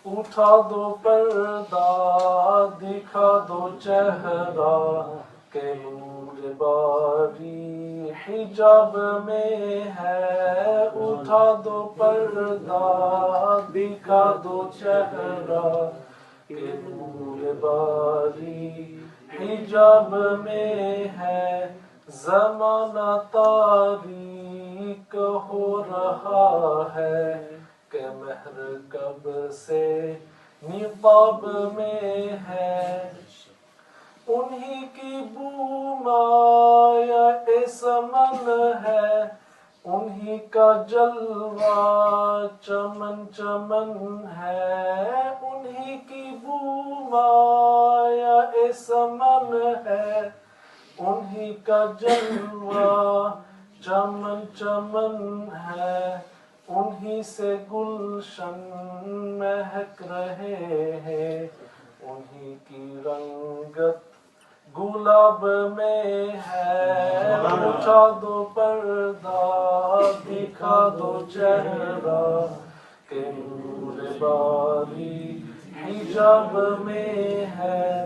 اٹھا دو پردہ دکھا دو چہرہ کہ نور باری حجاب میں ہے، اٹھا دو پردہ دکھا دو چہرہ کہ نور باری حجاب میں ہے، زمانہ تاریک ہو رہا ہے کہ مہر کب سے نقاب میں ہے، انہی کی بو مایہ سمن ہے، انہی کا جلوہ چمن چمن ہے، انہی کی بو مایہ سمن ہے، انہی کا جلوہ چمن چمن ہے، انہی سے گلشن مہک رہے ہیں، انہی کی رنگت گلاب میں ہے، اٹھا دو پردہ دکھا دو چہرہ کہ نور باری حجاب میں ہے۔